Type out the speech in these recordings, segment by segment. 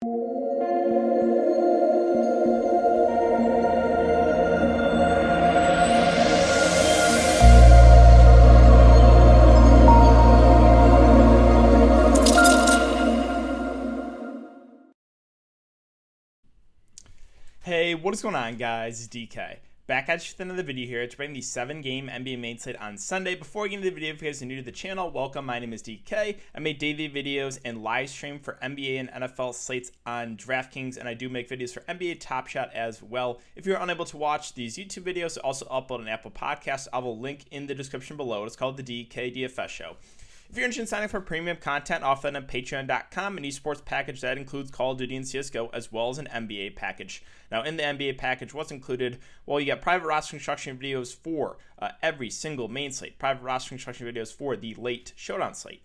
Hey, what is going on, guys? It's DK. Back at you with another video here to bring the 7-game NBA main slate on Sunday. Before we get into the video, if you guys are new to the channel, welcome. My name is DK. I make daily videos and live stream for NBA and NFL slates on Draftkings, and I do make videos for NBA Top Shot as well. If you're unable to watch these YouTube videos, I also upload an Apple Podcast. I will link in the description below. It's called the DKDFS Show. If you're interested in signing up for premium content, offer that on patreon.com, an esports package that includes Call of Duty and CSGO, as well as an NBA package. Now, in the NBA package, what's included? Well, you got private roster construction videos for every single main slate, private roster construction videos for the late showdown slate,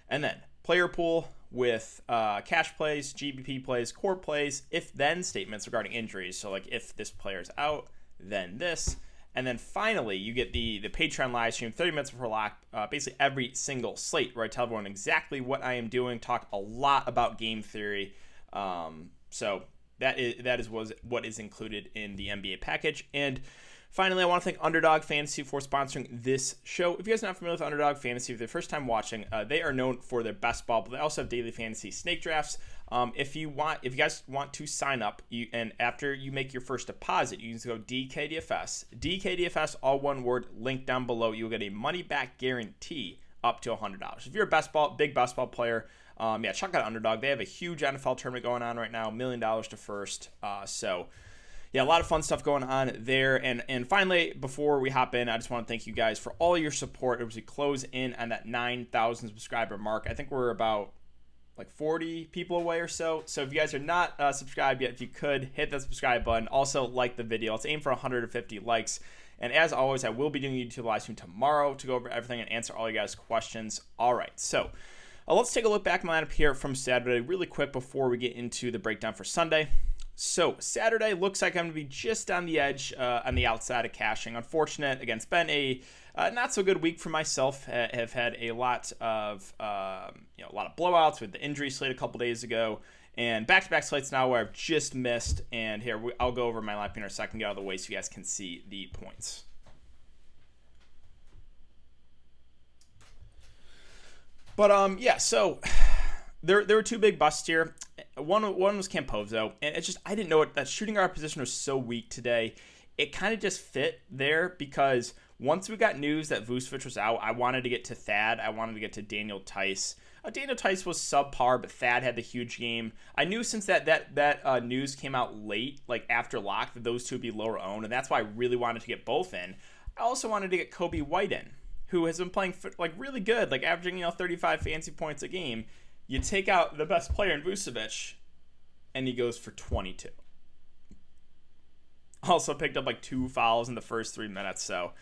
and then player pool with cash plays, GBP plays, core plays, if-then statements regarding injuries. So, like, if this player's out, then this. And then finally, you get the Patreon live stream 30 minutes before lock, basically every single slate, where I tell everyone exactly what I am doing, talk a lot about game theory. So that is what is included in the NBA package. And finally, I want to thank Underdog Fantasy for sponsoring this show. If you guys are not familiar with Underdog Fantasy, if you're the first time watching, they are known for their best ball, but they also have daily fantasy snake drafts. If you guys want to sign up, and after you make your first deposit, you can go DKDFS. DKDFS, all one word, link down below. You'll get a money back guarantee up to $100. If you're a big best ball player, check out Underdog. They have a huge NFL tournament going on right now, $1 million to first. Yeah, a lot of fun stuff going on there. And finally, before we hop in, I just want to thank you guys for all your support as we close in on that 9,000 subscriber mark. I think we're about like 40 people away or so. So if you guys are not subscribed yet, if you could, hit that subscribe button. Also, like the video. Let's aim for 150 likes. And as always, I will be doing a YouTube live stream tomorrow to go over everything and answer all you guys' questions. All right, so let's take a look back at my lineup here from Saturday really quick before we get into the breakdown for Sunday. So Saturday looks like I'm going to be just on the edge, on the outside of cashing. Unfortunate, again, it's been a not so good week for myself. Have had a lot of blowouts with the injury slate a couple days ago, and back-to-back slates now where I've just missed. And here I'll go over my lineup in a second, get out of the way so you guys can see the points. But so there were two big busts here. One was Campozo, and it's just I didn't know that shooting guard position was so weak today. It kind of just fit there because once we got news that Vucevic was out, I wanted to get to Thad. I wanted to get to Daniel Tice. Daniel Tice was subpar, but Thad had the huge game. I knew since that news came out late, like after lock, that those two would be lower owned, and that's why I really wanted to get both in. I also wanted to get Kobe White in, who has been playing like really good, like averaging 35 fancy points a game. You take out the best player in Vucevic, and he goes for 22. Also picked up like 2 fouls in the first 3 minutes, so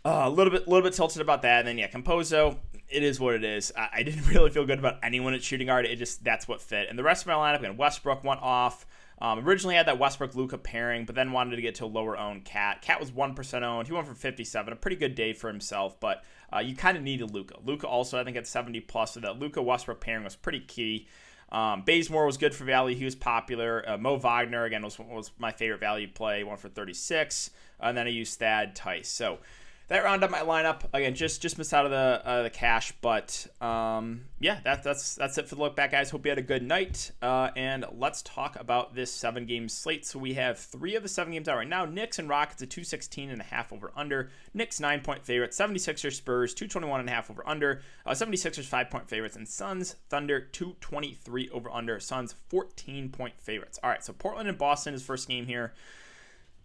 a little bit tilted about that. And then Campozo, it is what it is. I didn't really feel good about anyone at shooting guard. That's what fit. And the rest of my lineup, again, Westbrook went off. Originally had that Westbrook-Luka pairing, but then wanted to get to a lower owned Cat. Cat was 1% owned. He went for 57, a pretty good day for himself, but you kind of needed Luka. Luka also, I think, at 70 plus, so that Luka-Westbrook pairing was pretty key. Bazemore was good for value. He was popular. Mo Wagner, again, was my favorite value play. He went for 36, and then I used Thad Tice. So that rounded up my lineup. Again, just missed out of the cash, but that's it for the look back, guys. Hope you had a good night, and let's talk about this 7-game slate. So we have 3 of the 7 games out right now. Knicks and Rockets at 216.5 over under. Knicks 9-point favorite. 76ers Spurs 221.5 over under. 76ers 5-point favorites, and Suns Thunder 223 over under. Suns 14-point favorites. All right, so Portland and Boston is first game here.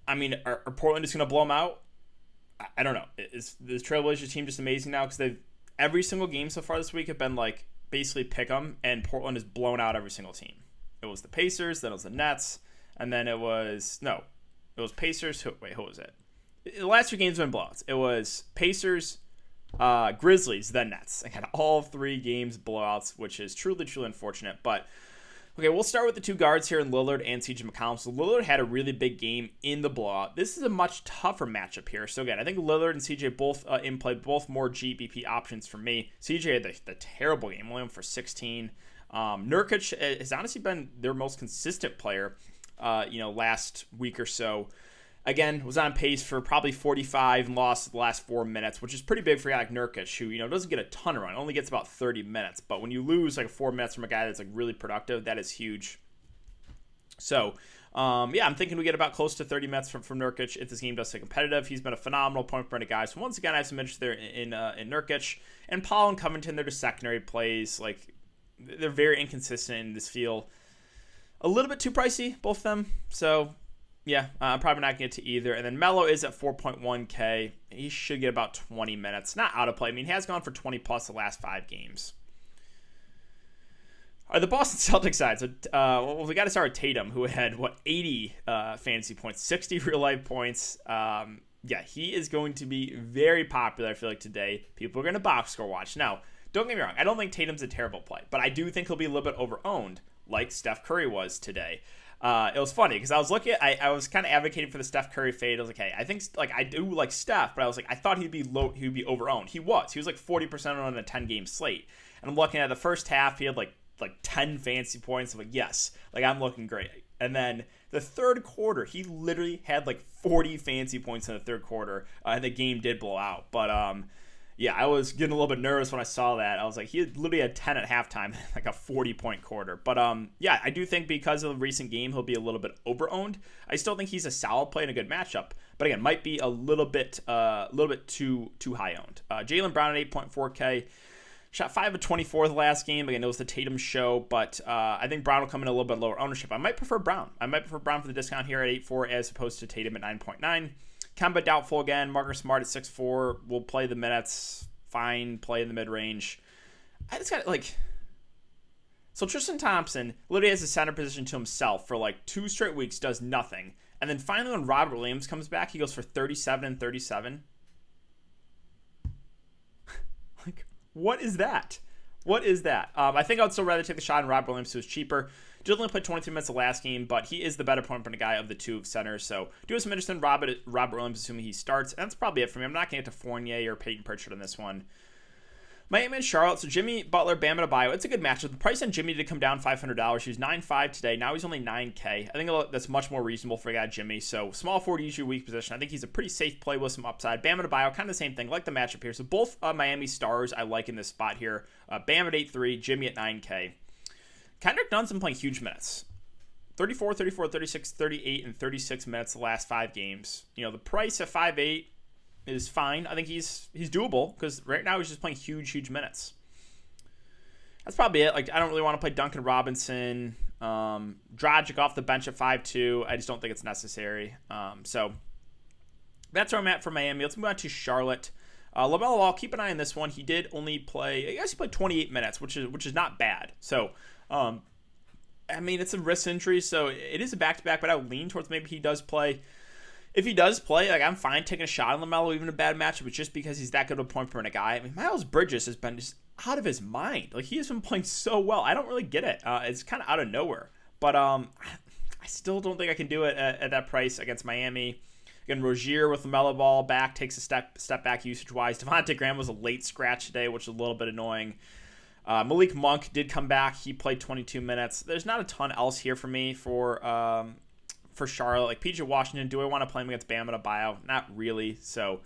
I mean, are Portland just going to blow them out? I don't know. Is the Trailblazers team just amazing now? Because every single game so far this week have been like basically pick 'em, and Portland has blown out every single team. It was the Pacers, then it was the Nets, and then it was Pacers. Who was it? The last 2 games have been blowouts. It was Pacers, Grizzlies, then Nets. I had all 3 games blowouts, which is truly unfortunate. But okay, we'll start with the 2 guards here in Lillard and CJ McCollum. So Lillard had a really big game in the blowout. This is a much tougher matchup here. So again, I think Lillard and CJ both in play, both more GBP options for me. CJ had the terrible game, only went for 16. Nurkic has honestly been their most consistent player, last week or so. Again, was on pace for probably 45 and lost the last 4 minutes, which is pretty big for a guy like Nurkic, who, doesn't get a ton of run, only gets about 30 minutes. But when you lose like 4 minutes from a guy that's like really productive, that is huge. So, I'm thinking we get about close to 30 minutes from Nurkic if this game does stay competitive. He's been a phenomenal point per minute guy. So once again, I have some interest there in Nurkic. And Paul and Covington, they're just secondary plays. Like, they're very inconsistent in this field. A little bit too pricey, both of them. So, I'm probably not going to get to either. And then Melo is at 4.1K. He should get about 20 minutes. Not out of play. I mean, he has gone for 20 plus the last 5 games. The Boston Celtics side. So, we got to start with Tatum, who had, 80 fantasy points, 60 real-life points. He is going to be very popular, I feel like, today. People are going to box score watch. Now, don't get me wrong. I don't think Tatum's a terrible play, but I do think he'll be a little bit over-owned, like Steph Curry was today. It was funny because I was looking at, I was kind of advocating for the Steph Curry fade. I was like, hey, I think I do like Steph, but I was like, I thought he'd be over-owned. He was like 40% on a 10-game slate. And I'm looking at the first half, he had like 10 fantasy points. I'm like, yes, I'm looking great. And then the third quarter, he literally had 40 fantasy points in the third quarter, and the game did blow out. But I was getting a little bit nervous when I saw that. I was like, he literally had 10 at halftime, a 40-point quarter. But I do think because of the recent game, he'll be a little bit over-owned. I still think he's a solid play in a good matchup, but again, might be a little bit too high owned. Jaylen Brown at 8.4K. Shot 5 of 24 the last game. Again, it was the Tatum show, but I think Brown will come in a little bit lower ownership. I might prefer Brown. For the discount here at 8.4 as opposed to Tatum at 9.9. Kemba doubtful again. Marcus Smart at 6.4 will play the minutes. Fine, play in the mid-range. I just got So Tristan Thompson literally has a center position to himself for 2 straight weeks, does nothing. And then finally when Robert Williams comes back, he goes for 37 and 37. What is that? I think I would still rather take the shot on Robert Williams, who is cheaper. Did only play 23 minutes the last game, but he is the better point per guy of the 2 centers. So do have some interest in Robert Williams, assuming he starts. And that's probably it for me. I'm not going to get to Fournier or Peyton Pritchard on this one. Miami and Charlotte. So Jimmy Butler, Bam Adebayo. It's a good matchup. The price on Jimmy did come down $500. He was 9.5 today. Now he's only 9K. I think that's much more reasonable for a guy Jimmy. So small forward, usually weak position. I think he's a pretty safe play with some upside. Bam Adebayo, kind of the same thing. I like the matchup here. So both Miami stars I like in this spot here. Bam at 8.3, Jimmy at 9K. Kendrick Nunn's been playing huge minutes. 34, 36, 38, and 36 minutes the last 5 games. The price at 5.8 is fine. I think he's doable because right now he's just playing huge minutes. That's probably it. I don't really want to play Duncan Robinson. Dragic off the bench at 5.2. I just don't think it's necessary. So that's where I'm at for Miami. Let's move on to Charlotte. LaMelo Ball, keep an eye on this one. He did only play, I guess he played 28 minutes, which is not bad. So, it's a wrist injury, so it is a back-to-back, but I would lean towards maybe he does play. If he does play, I'm fine taking a shot on LaMelo, even a bad matchup, but just because he's that good of a point per minute guy. Miles Bridges has been just out of his mind. He has been playing so well. I don't really get it. It's kind of out of nowhere. But I still don't think I can do it at that price against Miami. Again, Rozier with LaMelo Ball back takes a step back usage-wise. Devontae Graham was a late scratch today, which is a little bit annoying. Malik Monk did come back. He played 22 minutes. There's not a ton else here for me for Charlotte. PJ Washington, do I want to play him against Bam Adebayo? Not really. So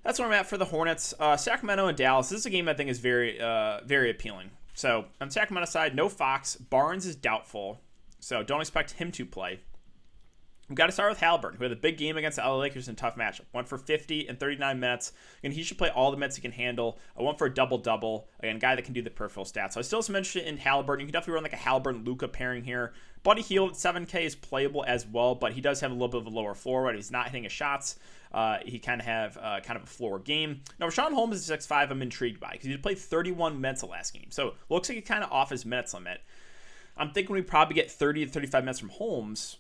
that's where I'm at for the Hornets. Sacramento and Dallas. This is a game I think is very appealing. So on the Sacramento side, no Fox. Barnes is doubtful, so don't expect him to play. We've got to start with Halliburton, who had a big game against the LA Lakers in a tough matchup. Went for 50 and 39 minutes. And he should play all the minutes he can handle. I went for a double-double. Again, guy that can do the peripheral stats. So I still have some interest in Halliburton. You can definitely run a Halliburton-Luka pairing here. Buddy Hield at 7K is playable as well, but he does have a little bit of a lower floor. Right? He's not hitting his shots. He kind of have kind of a floor game. Now, Rashawn Holmes is 6'5". I'm intrigued by because he played 31 minutes the last game. So looks like he's kind of off his minutes limit. I'm thinking we probably get 30 to 35 minutes from Holmes.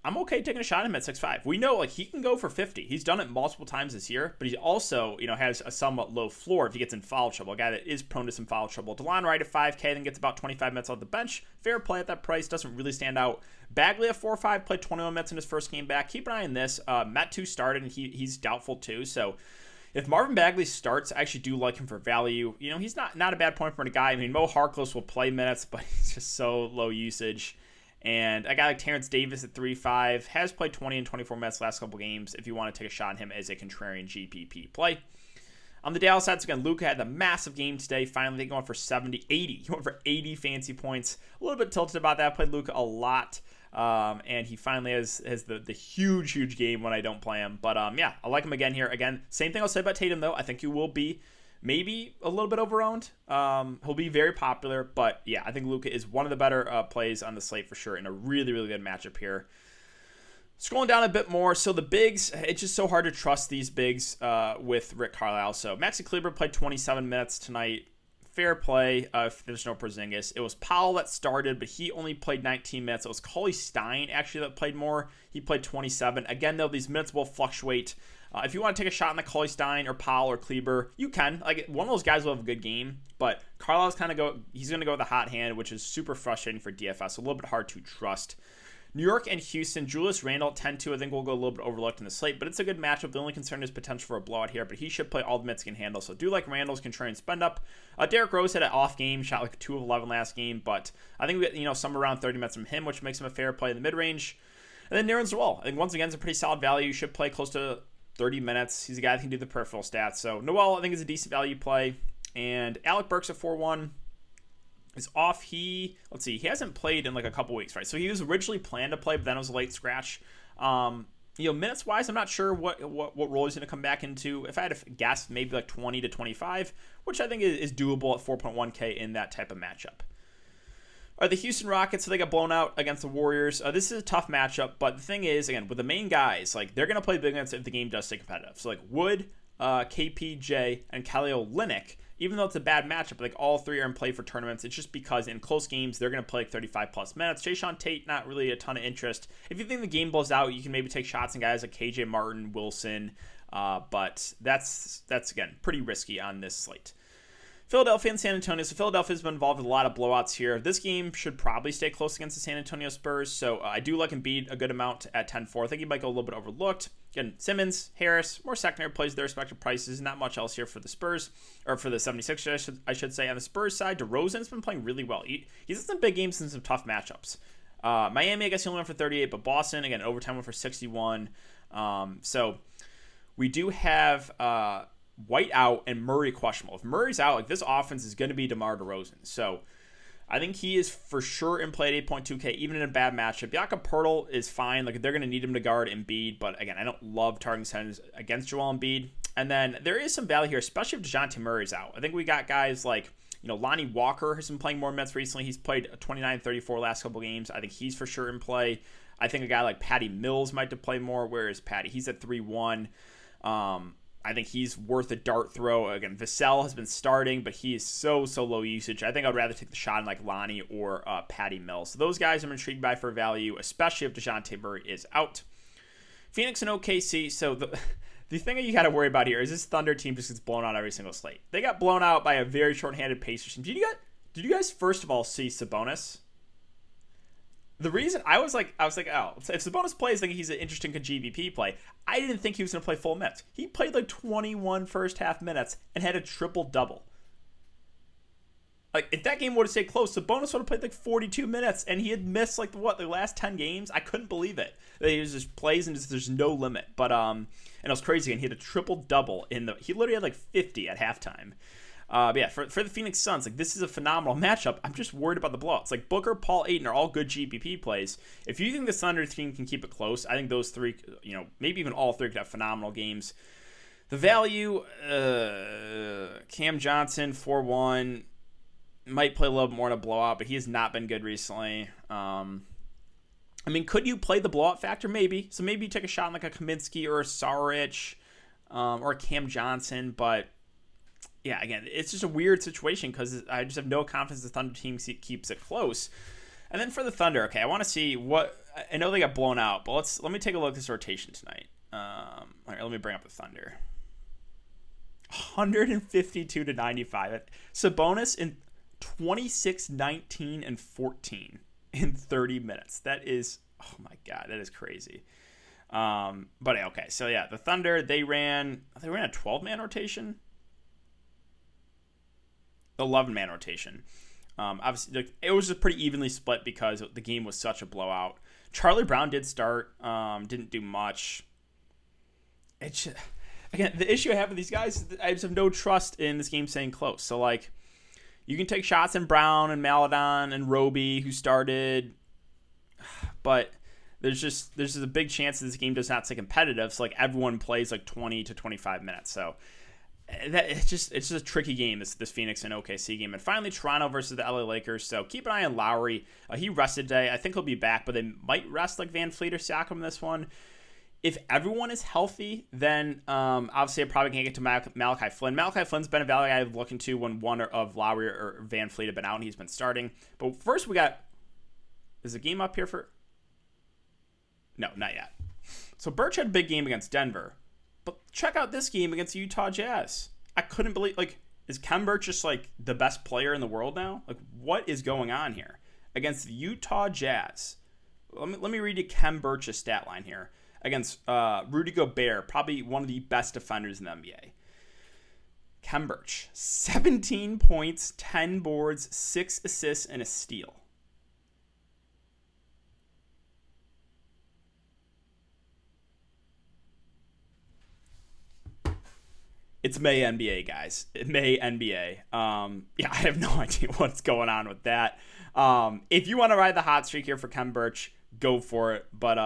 I'm okay taking a shot at him at 6'5". We know he can go for 50. He's done it multiple times this year, but he also has a somewhat low floor if he gets in foul trouble. A guy that is prone to some foul trouble. DeLon Wright at 5K, then gets about 25 minutes off the bench. Fair play at that price. Doesn't really stand out. Bagley at 4.5, played 21 minutes in his first game back. Keep an eye on this. Metu started, and he's doubtful too. So If Marvin Bagley starts, I actually do like him for value. You know, he's not a bad point for a guy. I mean, Mo Harkless will play minutes, but he's just so low usage. And a guy like Terrence Davis at 3.5 has played 20 and 24 minutes last couple games if you want to take a shot on him as a contrarian GPP play. On the Dallas side, again, Luka had the massive game today. Finally, they going for 80. He went for 80 fancy points. A little bit tilted about that. I played Luka a lot. And he finally has the huge game when I don't play him. But yeah, I like him again here. Again, same thing I'll say about Tatum, though. I think he will be maybe a little bit overowned. He'll be very popular, but yeah, I think Luka is one of the better plays on the slate for sure, in a really good matchup here. Scrolling down a bit more, so the bigs, it's just so hard to trust these bigs with Rick Carlisle. So Maxi Kleber played 27 minutes tonight. Fair play if there's no Porzingis. It was Powell that started, but he only played 19 minutes. It was Cauley Stein actually that played more. He played 27. Again, though, these minutes will fluctuate. If you want to take a shot on the Cauley Stein or Powell or Kleber, you can. Like, one of those guys will have a good game, but Carlisle's he's going to go with the hot hand, which is super frustrating for DFS. A little bit hard to trust. New York and Houston, Julius Randle 10-2, I think will go a little bit overlooked in the slate, but it's a good matchup. The only concern is potential for a blowout here, but he should play all the minutes he can handle. So do like Randle's contrarian spend up. Derrick Rose had an off game, shot like 2 of 11 last game, but I think we get somewhere around 30 minutes from him, which makes him a fair play in the mid range. And then Nerlens Noel, I think once again is a pretty solid value. Should play close to 30 minutes. He's a guy that can do the peripheral stats. So Noel, I think, is a decent value play. And Alec Burks at 4-1. Is off. He hasn't played in like a couple weeks, right? So he was originally planned to play, but then it was a late scratch. Minutes wise, I'm not sure what role he's going to come back into. If I had to guess, maybe like 20 to 25, which I think is doable at 4.1K in that type of matchup. All right, the Houston Rockets, so they got blown out against the Warriors. This is a tough matchup, but the thing is, again, with the main guys, like they're going to play big minutes if the game does stay competitive. So like Wood, KPJ, and Kelly Olynyk. Even though it's a bad matchup, like all three are in play for tournaments, it's just because in close games, they're going to play like 35 plus minutes. Jayshawn Tate, not really a ton of interest. If you think the game blows out, you can maybe take shots on guys like KJ Martin, Wilson, but that's again, pretty risky on this slate. Philadelphia and San Antonio. So Philadelphia's been involved with a lot of blowouts here. This game should probably stay close against the San Antonio Spurs. So I do like Embiid a good amount at 10-4. I think he might go a little bit overlooked. Again, Simmons, Harris, more secondary plays their respective prices. Not much else here for the Spurs, or for the 76ers, I should say. On the Spurs side, DeRozan's been playing really well. He's had some big games and some tough matchups. Miami, I guess he only went for 38, but Boston, again, overtime went for 61. So we do have White out and Murray questionable. If Murray's out, like this offense is going to be DeMar DeRozan. So I think he is for sure in play at 8.2K, even in a bad matchup. Jakob Poeltl is fine. Like they're going to need him to guard Embiid, but again, I don't love targeting centers against Joel Embiid. And then there is some value here, especially if DeJounte Murray's out. I think we got guys like, Lonnie Walker has been playing more minutes recently. He's played 29-34 last couple games. I think he's for sure in play. I think a guy like Patty Mills might to play more. Where is Patty? He's at 3-1. I think he's worth a dart throw. Again, Vassell has been starting, but he is so low usage. I think I'd rather take the shot on like Lonnie or Patty Mills. So those guys I'm intrigued by for value, especially if DeJounte Murray is out. Phoenix and OKC. So the thing that you got to worry about here is this Thunder team just gets blown out every single slate. They got blown out by a very short-handed Pacers team. Did you guys first of all see Sabonis? The reason I was like, oh, if Sabonis plays, like he's an interesting GVP play. I didn't think he was going to play full minutes. He played like 21 first half minutes and had a triple-double. Like, if that game would have stayed close, Sabonis would have played like 42 minutes, and he had missed like the last 10 games. I couldn't believe it. He just plays and there's no limit. But and it was crazy. And he had a triple-double he literally had like 50 at halftime. But yeah, for the Phoenix Suns, like this is a phenomenal matchup. I'm just worried about the blowouts. Like Booker, Paul, Ayton are all good GPP plays. If you think the Thunder team can keep it close, I think those three, maybe even all three could have phenomenal games. The value, Cam Johnson, 4-1, might play a little bit more in a blowout, but he has not been good recently. Could you play the blowout factor? Maybe. So maybe you take a shot on like a Kaminsky or a Saric or a Cam Johnson, but yeah, again, it's just a weird situation because I just have no confidence the Thunder team keeps it close. And then for the Thunder, okay, I want to see I know they got blown out, but let me take a look at this rotation tonight. All right, let me bring up the Thunder. 152 to 95. Sabonis in 26, 19, and 14 in 30 minutes. That is, oh my God, that is crazy. But okay, so yeah, the Thunder, they ran a 12-man rotation, 11-man rotation. Obviously, like, it was just pretty evenly split because the game was such a blowout. Charlie Brown did start, didn't do much. It's just, again, the issue I have with these guys is that I just have no trust in this game staying close. So, like, you can take shots in Brown and Maladon and Roby, who started, but there's just a big chance that this game does not stay competitive. So, like, everyone plays like 20 to 25 minutes. So it's just a tricky game, this Phoenix and OKC game. And finally, Toronto versus the LA Lakers. So keep an eye on Lowry. He rested today. I think he'll be back, but they might rest like Van Fleet or Siakam in this one. If everyone is healthy, then obviously I probably can't get to Malachi Flynn. Malachi Flynn's been a value I've looked into when one of Lowry or Van Fleet have been out and he's been starting. But first we got, is the game up here for? No, not yet. So Birch had a big game against Denver. But check out this game against the Utah Jazz. I couldn't believe, like, is Khem Birch just, like, the best player in the world now? Like, what is going on here? Against the Utah Jazz. Let me read you Khem Birch's stat line here. Against Rudy Gobert, probably one of the best defenders in the NBA. Khem Birch, 17 points, 10 boards, 6 assists, and a steal. It's May NBA, guys. May NBA. Yeah, I have no idea what's going on with that. If you want to ride the hot streak here for Khem Birch, go for it. But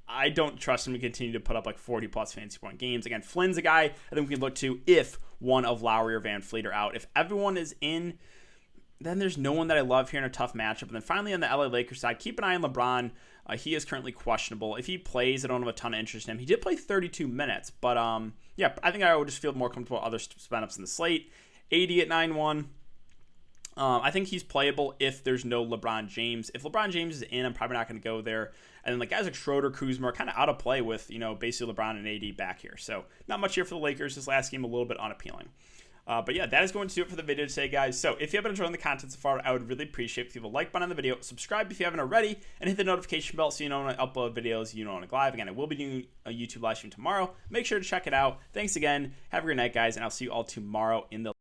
I don't trust him to continue to put up like 40-plus fantasy point games. Again, Flynn's a guy I think we can look to if one of Lowry or Van Fleet are out. If everyone is in, then there's no one that I love here in a tough matchup. And then finally on the LA Lakers side, keep an eye on LeBron. He is currently questionable. If he plays, I don't have a ton of interest in him. He did play 32 minutes, but yeah, I think I would just feel more comfortable with other spin-ups in the slate. 80 at 9-1. I think he's playable if there's no LeBron James. If LeBron James is in, I'm probably not going to go there. And then like guys like Schroeder, Kuzma are kind of out of play with, basically LeBron and AD back here. So not much here for the Lakers. This last game a little bit unappealing. But yeah, that is going to do it for the video today, guys. So if you have been enjoying the content so far, I would really appreciate if you have a like button on the video, subscribe if you haven't already, and hit the notification bell so you know when I upload videos, you know when I go live. Again, I will be doing a YouTube live stream tomorrow. Make sure to check it out. Thanks again. Have a great night, guys, and I'll see you all tomorrow in the